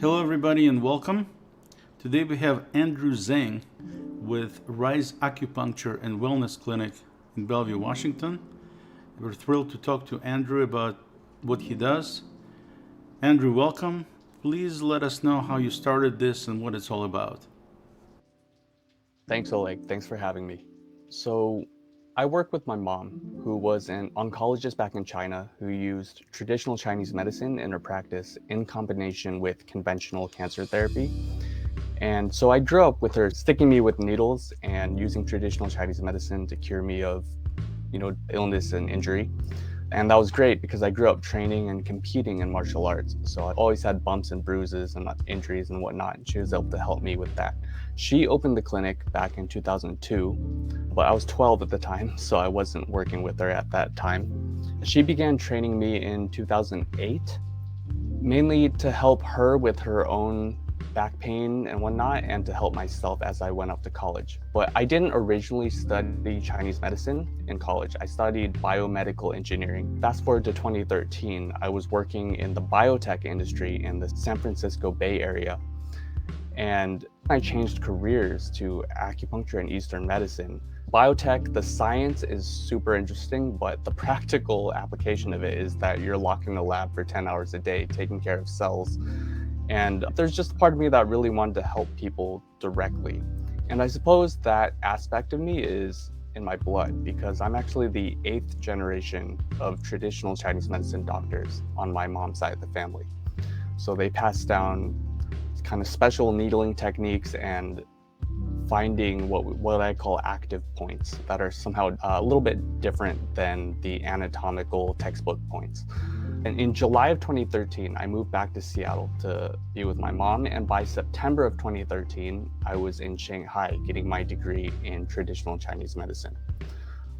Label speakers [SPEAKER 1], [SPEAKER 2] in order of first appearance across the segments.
[SPEAKER 1] Hello, everybody, and welcome. Today we have Andrew Zeng with Rise Acupuncture and Wellness Clinic in Bellevue, Washington. We're thrilled to talk to Andrew about what he does. Andrew, welcome. Please let us know how you started this and what it's all about.
[SPEAKER 2] Thanks, Oleg. Thanks for having me. So, I work with my mom, who was an oncologist back in China who used traditional Chinese medicine in her practice in combination with conventional cancer therapy. And so I grew up with her sticking me with needles and using traditional Chinese medicine to cure me of, illness and injury. And that was great because I grew up training and competing in martial arts. So I always had bumps and bruises and injuries and whatnot. And she was able to help me with that. She opened the clinic back in 2002, but I was 12 at the time, so I wasn't working with her at that time. She began training me in 2008, mainly to help her with her own back pain and whatnot, and to help myself as I went up to college. But I didn't originally study Chinese medicine in college. I studied biomedical engineering. Fast forward to 2013, I was working in the biotech industry in the San Francisco Bay Area. And I changed careers to acupuncture and Eastern medicine. Biotech, the science is super interesting, but the practical application of it is that you're locked in a lab for 10 hours a day, taking care of cells. And there's just a part of me that really wanted to help people directly. And I suppose that aspect of me is in my blood because I'm actually the 8th generation of traditional Chinese medicine doctors on my mom's side of the family. So they passed down kind of special needling techniques and finding what I call active points that are somehow a little bit different than the anatomical textbook points. And in July of 2013, I moved back to Seattle to be with my mom. And by September of 2013, I was in Shanghai getting my degree in traditional Chinese medicine.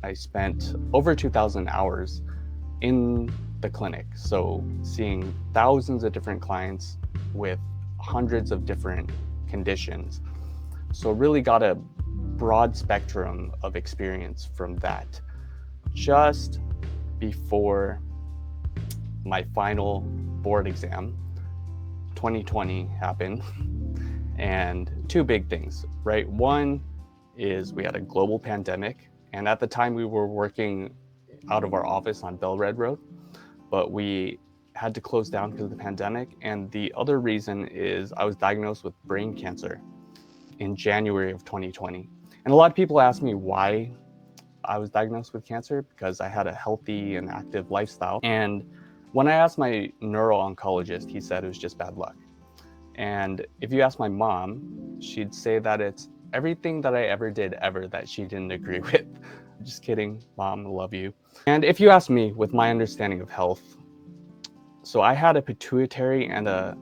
[SPEAKER 2] I spent over 2,000 hours in the clinic. So seeing thousands of different clients with hundreds of different conditions. So really got a broad spectrum of experience from that. Just before my final board exam, 2020 happened, and two big things, right? One is we had a global pandemic, and at the time we were working out of our office on Bell Red Road, but we had to close down because of the pandemic. And the other reason is I was diagnosed with brain cancer in January of 2020. And a lot of people ask me why I was diagnosed with cancer, because I had a healthy and active lifestyle. And when I asked my neuro-oncologist, he said it was just bad luck. And if you ask my mom, she'd say that it's everything that I ever did ever that she didn't agree with. Just kidding, Mom, I love you. And if you ask me, with my understanding of health, so I had a pituitary and a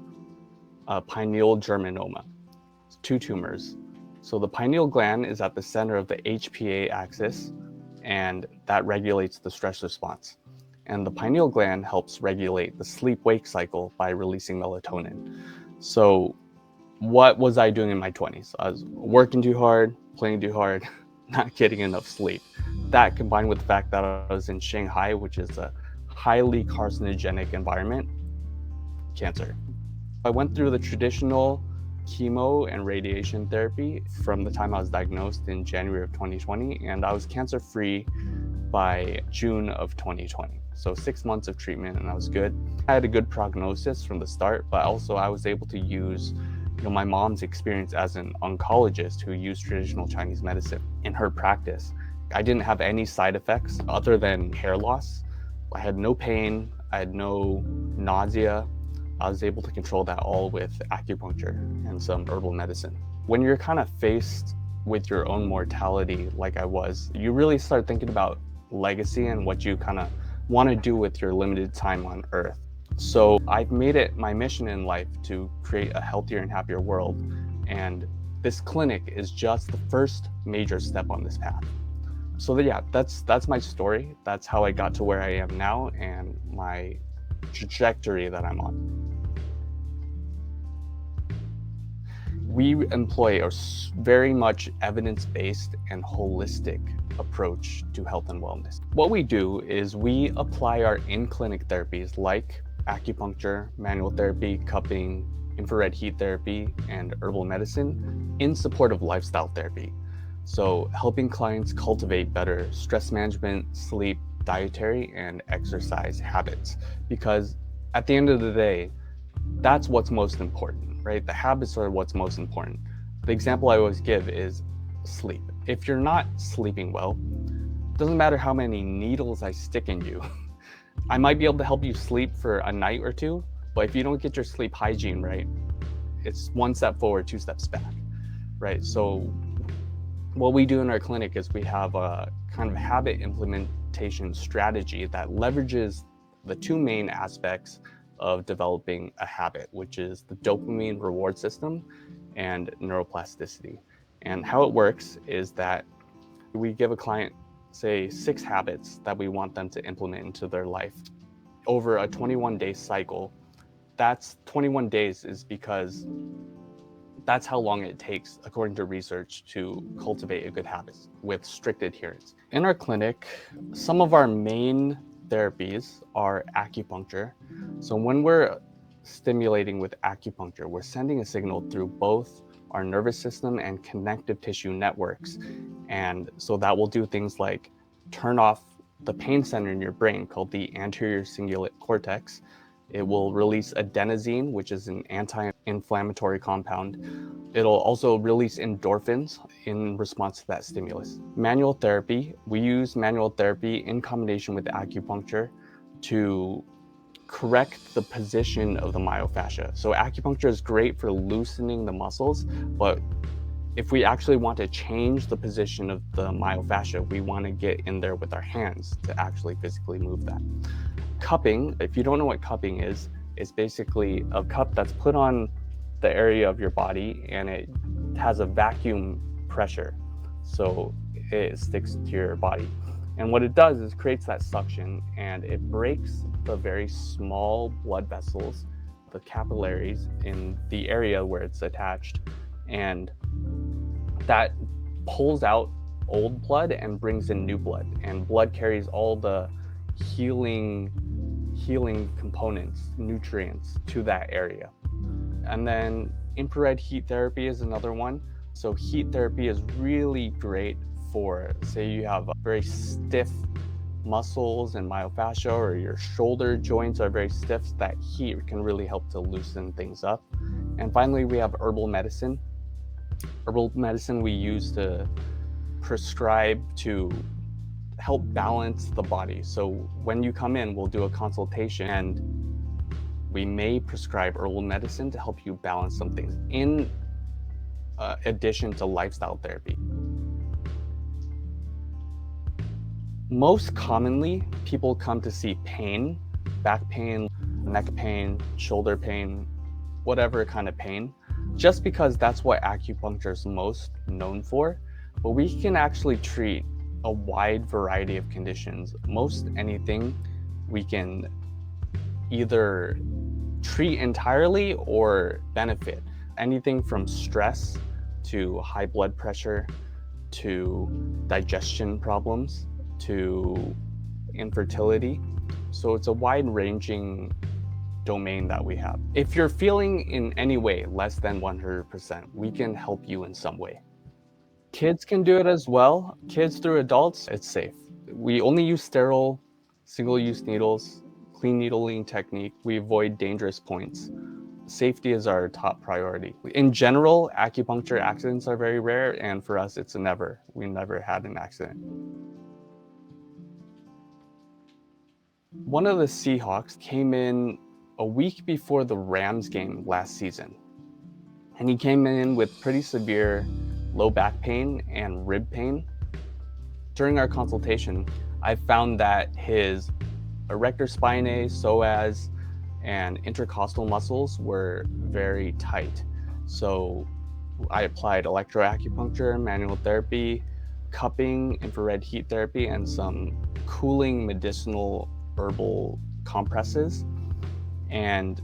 [SPEAKER 2] pineal germinoma, two tumors. So the pineal gland is at the center of the HPA axis, and that regulates the stress response. And the pineal gland helps regulate the sleep-wake cycle by releasing melatonin. So what was I doing in my 20s? I was working too hard, playing too hard, not getting enough sleep. That combined with the fact that I was in Shanghai, which is a highly carcinogenic environment, cancer. I went through the traditional chemo and radiation therapy from the time I was diagnosed in January of 2020, and I was cancer-free by June of 2020. So 6 months of treatment and I was good. I had a good prognosis from the start, but also I was able to use my mom's experience as an oncologist who used traditional Chinese medicine in her practice. I didn't have any side effects other than hair loss. I had no pain, I had no nausea. I was able to control that all with acupuncture and some herbal medicine. When you're kind of faced with your own mortality like I was, you really start thinking about legacy and what you kind of want to do with your limited time on Earth. So I've made it my mission in life to create a healthier and happier world. And this clinic is just the first major step on this path. So yeah, that's my story. That's how I got to where I am now and my trajectory that I'm on. We employ a very much evidence-based and holistic approach to health and wellness. What we do is we apply our in-clinic therapies like acupuncture, manual therapy, cupping, infrared heat therapy, and herbal medicine in support of lifestyle therapy. So helping clients cultivate better stress management, sleep, dietary, and exercise habits. Because at the end of the day, that's what's most important, right? The habits are what's most important. The example I always give is sleep. If you're not sleeping well, it doesn't matter how many needles I stick in you. I might be able to help you sleep for a night or two, but if you don't get your sleep hygiene right, it's one step forward, two steps back, right? So what we do in our clinic is we have a kind of habit implementation strategy that leverages the two main aspects of developing a habit, which is the dopamine reward system and neuroplasticity. And how it works is that we give a client, say, 6 habits that we want them to implement into their life over a 21-day cycle. That's 21 days is because that's how long it takes, according to research, to cultivate a good habit with strict adherence. In our clinic, some of our main therapies are acupuncture. So when we're stimulating with acupuncture, we're sending a signal through both our nervous system and connective tissue networks. And so that will do things like turn off the pain center in your brain called the anterior cingulate cortex. It will release adenosine, which is an anti-inflammatory compound. It'll also release endorphins in response to that stimulus. Manual therapy, we use manual therapy in combination with acupuncture to correct the position of the myofascia. So acupuncture is great for loosening the muscles, but if we actually want to change the position of the myofascia, we want to get in there with our hands to actually physically move that. Cupping, if you don't know what cupping is, it's basically a cup that's put on the area of your body and it has a vacuum pressure. So it sticks to your body. And what it does is creates that suction and it breaks the very small blood vessels, the capillaries in the area where it's attached. And that pulls out old blood and brings in new blood. And blood carries all the healing components, nutrients to that area. And then infrared heat therapy is another one. So heat therapy is really great for, say you have very stiff muscles and myofascia, or your shoulder joints are very stiff, that heat can really help to loosen things up. And finally, we have herbal medicine. Herbal medicine we use to prescribe to help balance the body. So when you come in, we'll do a consultation and we may prescribe herbal medicine to help you balance some things in addition to lifestyle therapy. Most commonly, people come to see pain, back pain, neck pain, shoulder pain, whatever kind of pain, just because that's what acupuncture is most known for. But we can actually treat a wide variety of conditions. Most anything we can either treat entirely or benefit. Anything from stress to high blood pressure to digestion problems to infertility. So it's a wide-ranging domain that we have. If you're feeling in any way less than 100%, we can help you in some way. Kids can do it as well. Kids through adults, it's safe. We only use sterile, single-use needles, clean needling technique. We avoid dangerous points. Safety is our top priority. In general, acupuncture accidents are very rare, and for us, it's a never. We never had an accident. One of the Seahawks came in a week before the Rams game last season. And he came in with pretty severe low back pain and rib pain. During our consultation, I found that his erector spinae, psoas, and intercostal muscles were very tight. So I applied electroacupuncture, manual therapy, cupping, infrared heat therapy, and some cooling medicinal herbal compresses. And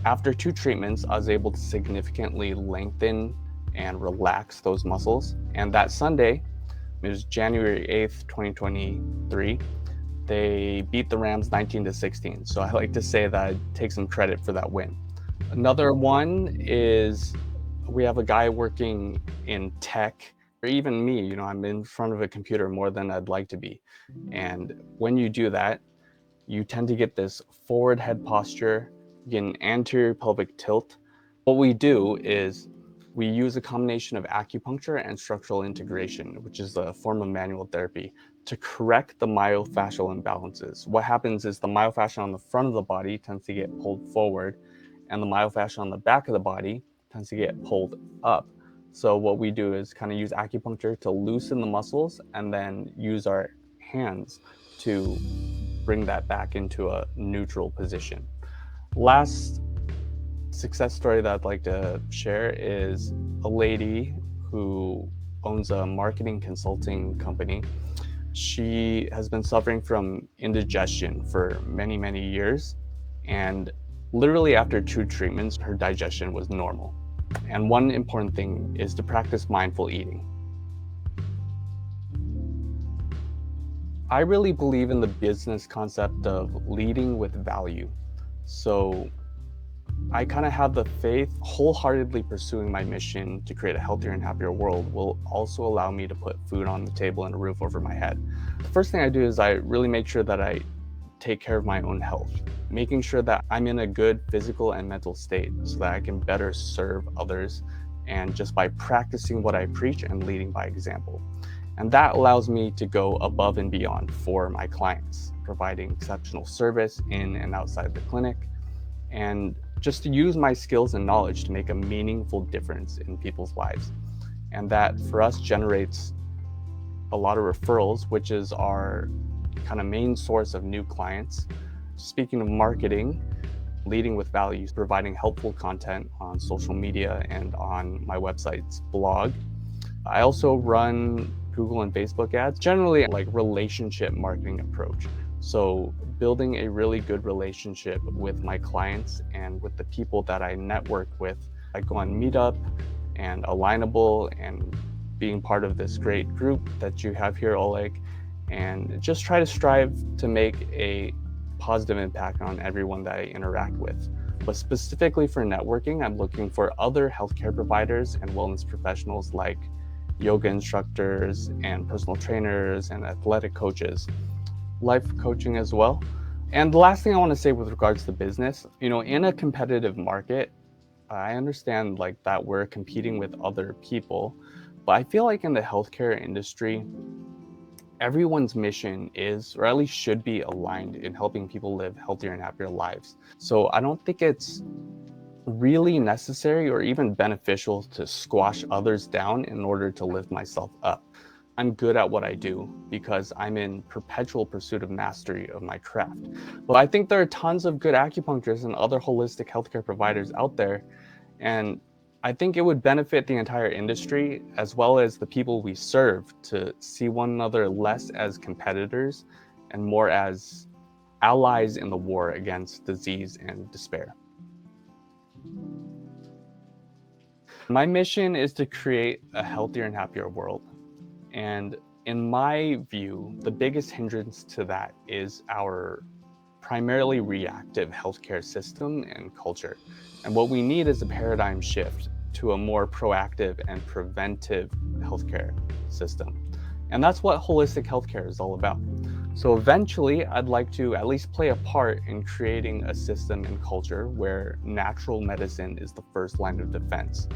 [SPEAKER 2] after 2 treatments, I was able to significantly lengthen and relax those muscles. And that Sunday, it was January 8th, 2023, they beat the Rams 19-16. So I like to say that I take some credit for that win. Another one is we have a guy working in tech, or even me, I'm in front of a computer more than I'd like to be. And when you do that, you tend to get this forward head posture, you get an anterior pelvic tilt. What we do is we use a combination of acupuncture and structural integration, which is a form of manual therapy, to correct the myofascial imbalances. What happens is the myofascia on the front of the body tends to get pulled forward, and the myofascia on the back of the body tends to get pulled up. So what we do is kind of use acupuncture to loosen the muscles and then use our hands to bring that back into a neutral position. Last success story that I'd like to share is a lady who owns a marketing consulting company. She has been suffering from indigestion for many, many years. And literally after 2 treatments, her digestion was normal. And one important thing is to practice mindful eating. I really believe in the business concept of leading with value. So I kind of have the faith wholeheartedly pursuing my mission to create a healthier and happier world will also allow me to put food on the table and a roof over my head. The first thing I do is I really make sure that I take care of my own health, making sure that I'm in a good physical and mental state so that I can better serve others, and just by practicing what I preach and leading by example. And that allows me to go above and beyond for my clients, providing exceptional service in and outside the clinic, and just to use my skills and knowledge to make a meaningful difference in people's lives. And that for us generates a lot of referrals, which is our kind of main source of new clients. Speaking of marketing, leading with values, providing helpful content on social media and on my website's blog. I also run Google and Facebook ads, generally like relationship marketing approach. So building a really good relationship with my clients and with the people that I network with. I go on Meetup and Alignable and being part of this great group that you have here, Oleg, and just try to strive to make a positive impact on everyone that I interact with. But specifically for networking, I'm looking for other healthcare providers and wellness professionals like yoga instructors and personal trainers and athletic coaches, life coaching as well. And the last thing I want to say with regards to business, in a competitive market, I understand like that we're competing with other people, but I feel like in the healthcare industry, everyone's mission is, or at least should be, aligned in helping people live healthier and happier lives. So I don't think it's really necessary or even beneficial to squash others down in order to lift myself up. I'm good at what I do because I'm in perpetual pursuit of mastery of my craft. But I think there are tons of good acupuncturists and other holistic healthcare providers out there, and I think it would benefit the entire industry as well as the people we serve to see one another less as competitors and more as allies in the war against disease and despair. My mission is to create a healthier and happier world. And in my view, the biggest hindrance to that is our primarily reactive healthcare system and culture. And what we need is a paradigm shift to a more proactive and preventive healthcare system. And that's what holistic healthcare is all about. So eventually, I'd like to at least play a part in creating a system and culture where natural medicine is the first line of defense.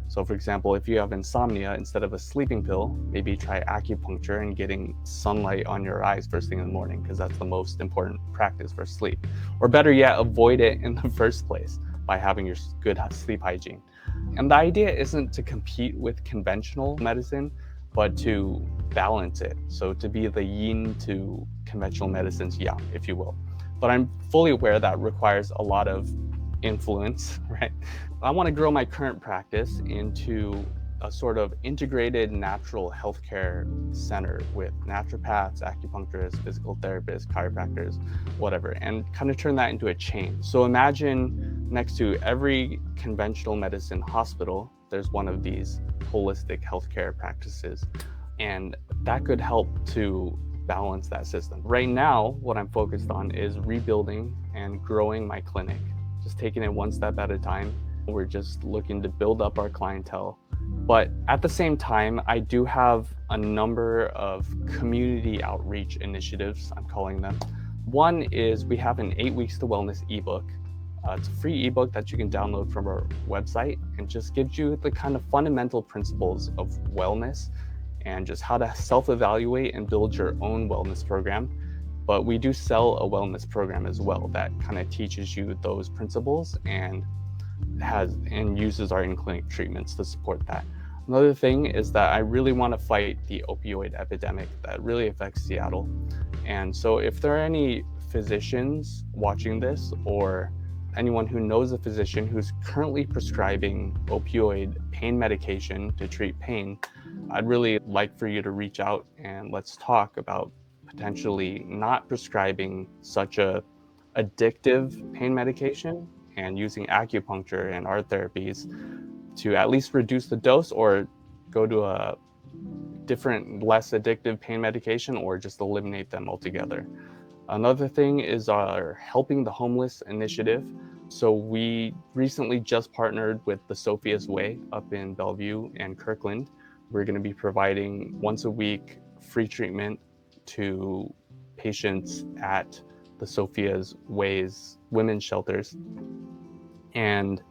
[SPEAKER 2] So for example, if you have insomnia, instead of a sleeping pill, maybe try acupuncture and getting sunlight on your eyes first thing in the morning, because that's the most important practice for sleep. Or better yet, avoid it in the first place by having your good sleep hygiene. And the idea isn't to compete with conventional medicine, but to balance it. So to be the yin to conventional medicine's yang, if you will. But I'm fully aware that requires a lot of influence, right? I want to grow my current practice into a sort of integrated natural healthcare center with naturopaths, acupuncturists, physical therapists, chiropractors, whatever, and kind of turn that into a chain. So imagine next to every conventional medicine hospital, there's one of these holistic healthcare practices, and that could help to balance that system. Right now, what I'm focused on is rebuilding and growing my clinic, just taking it one step at a time. We're just looking to build up our clientele. But at the same time, I do have a number of community outreach initiatives, I'm calling them. One is we have an 8 Weeks to Wellness ebook. It's a free ebook that you can download from our website and just gives you the kind of fundamental principles of wellness and just how to self-evaluate and build your own wellness program. But we do sell a wellness program as well that kind of teaches you those principles and uses our in-clinic treatments to support that. Another thing is that I really want to fight the opioid epidemic that really affects Seattle. And so if there are any physicians watching this or anyone who knows a physician who's currently prescribing opioid pain medication to treat pain, I'd really like for you to reach out and let's talk about potentially not prescribing such a addictive pain medication and using acupuncture and art therapies to at least reduce the dose or go to a different, less addictive pain medication or just eliminate them altogether. Another thing is our Helping the Homeless initiative. So we recently just partnered with the Sophia's Way up in Bellevue and Kirkland. We're going to be providing once a week free treatment to patients at the Sophia's Way's women's shelters. And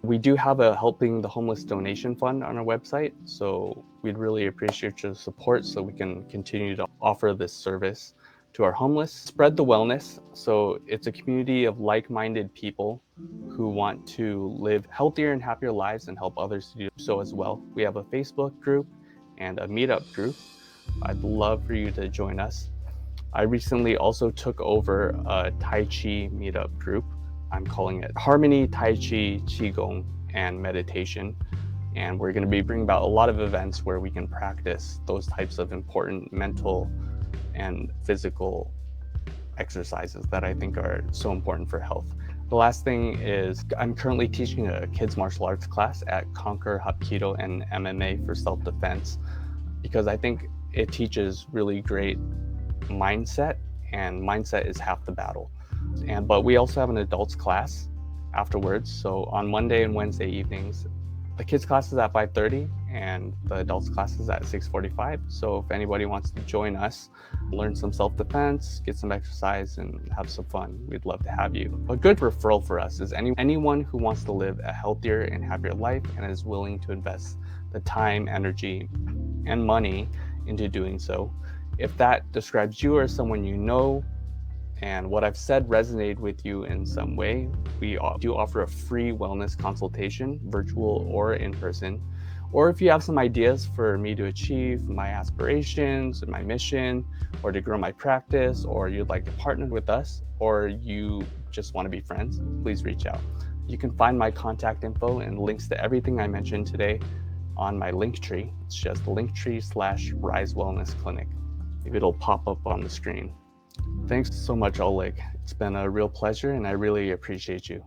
[SPEAKER 2] we do have a Helping the Homeless donation fund on our website. So we'd really appreciate your support so we can continue to offer this service to our homeless. Spread the Wellness. So it's a community of like-minded people who want to live healthier and happier lives and help others to do so as well. We have a Facebook group and a meetup group. I'd love for you to join us. I recently also took over a Tai Chi meetup group. I'm calling it Harmony, Tai Chi, Qigong, and Meditation. And we're going to be bringing about a lot of events where we can practice those types of important mental and physical exercises that I think are so important for health. The last thing is I'm currently teaching a kids martial arts class at Conquer Hapkido and MMA for self-defense because I think it teaches really great mindset, and mindset is half the battle. But we also have an adults class afterwards. So on Monday and Wednesday evenings, the kids class is at 5:30 and the adults class is at 6:45. So if anybody wants to join us, learn some self-defense, get some exercise, and have some fun, we'd love to have you. A good referral for us is anyone who wants to live a healthier and happier life and is willing to invest the time, energy, and money into doing so. If that describes you or someone you know, and what I've said resonated with you in some way, we do offer a free wellness consultation, virtual or in person. Or if you have some ideas for me to achieve my aspirations and my mission, or to grow my practice, or you'd like to partner with us, or you just want to be friends, please reach out. You can find my contact info and links to everything I mentioned today on my Linktree. It's just Linktree/Rise Wellness Clinic. It'll pop up on the screen. Thanks so much, Oleg. It's been a real pleasure and I really appreciate you.